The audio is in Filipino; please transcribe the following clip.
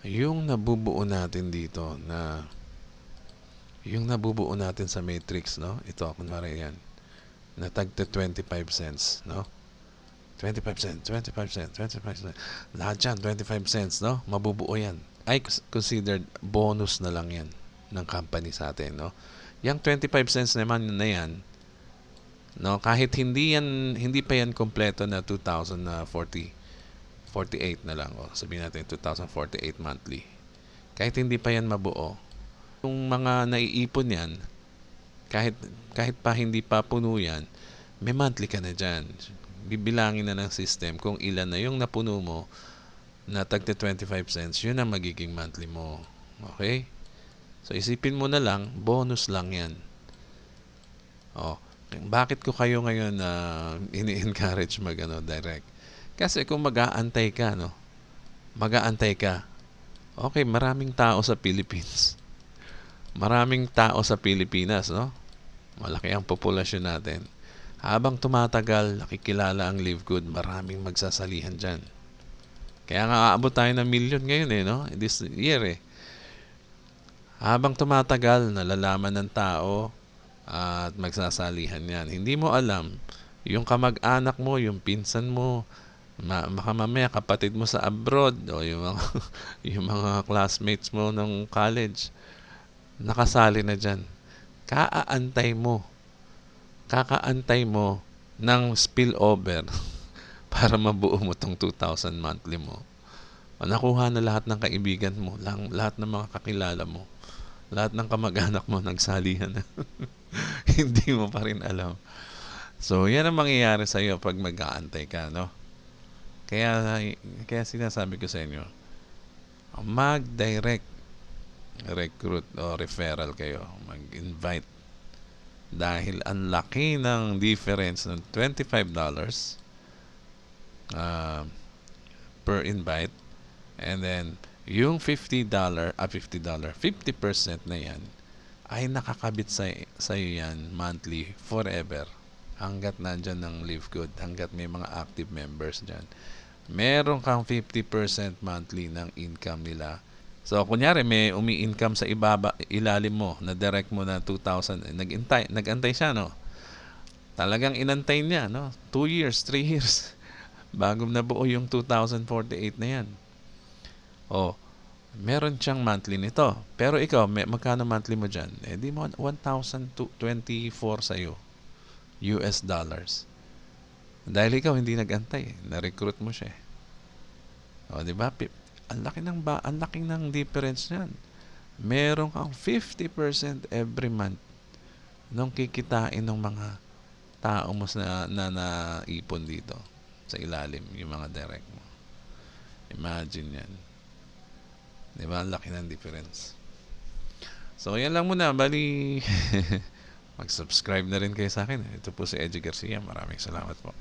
yung nabubuo natin dito na yung nabubuo natin sa matrix, no? Ito, kunwari yan, na tagta 25 cents, no? 25 cents, 25 cents, 25 cents. Lahat yan, 25 cents, no? Mabubuo yan. Ay considered bonus na lang yan ng company sa atin, no? Yung 25 cents naman na yan, no? Kahit hindi pa yan kompleto na 2,048 na lang, o sabihin natin 2,048 monthly. Kahit hindi pa yan mabuo, yung mga naiipon yan, kahit pa hindi pa puno yan, may monthly ka na dyan. Bibilangin na ng system kung ilan na yung napuno mo na tagta 25 cents, yun ang magiging monthly mo. Okay? So, isipin mo na lang, bonus lang yan. Oh, bakit ko kayo ngayon ini-encourage direct? Kasi kung mag-aantay ka, no? Mag-aantay ka. Okay, maraming tao sa Philippines. Maraming tao sa Pilipinas, no? Malaki ang populasyon natin. Habang tumatagal, nakikilala ang Live Good, maraming magsasalihan dyan. Kaya nga aabot tayo ng milyon ngayon no? This year Habang tumatagal, nalalaman ng tao at magsasalihan yan. Hindi mo alam, yung kamag-anak mo, yung pinsan mo, baka mamaya kapatid mo sa abroad o yung mga classmates mo ng college, nakasali na dyan. Kakaantay mo ng spillover para mabuo mo tong 2,000 monthly mo. O, nakuha na lahat ng kaibigan mo, lahat ng mga kakilala mo, lahat ng kamag-anak mo nagsalihan na. Hindi mo pa rin alam. So, yan ang mangyayari sa iyo pag mag-aantay ka, no? Kaya sinasabi ko sa inyo, mag-direct recruit o referral kayo, mag-invite, dahil ang laki ng difference ng $25 per invite, and then yung $50 50% na yan ay nakakabit sa iyo yan monthly forever, hanggat nandyan ng Live Good, hanggat may mga active members dyan. Meron kang 50% monthly ng income nila. So, kunyari, may umi-income sa ilalim mo, na direct mo na 2,000, nag-antay siya, no? Talagang inantay niya, no? 2 years, 3 years, bago nabuo yung 2,048 na yan. O, meron siyang monthly nito. Pero ikaw, magkano monthly mo dyan? Di mo 1,024 sa'yo, US dollars. Dahil ikaw hindi nag-antay, na-recruit mo siya. O, di ba? Ang laking ng difference niyan. Meron kang 50% every month nung kikitain ng mga tao mo na naipon dito sa ilalim, yung mga direct mo. Imagine yan. Di ba? Ang laki ng difference. So, yan lang muna. Bali, mag-subscribe na rin kayo sa akin. Ito po si Eddie Garcia. Maraming salamat po.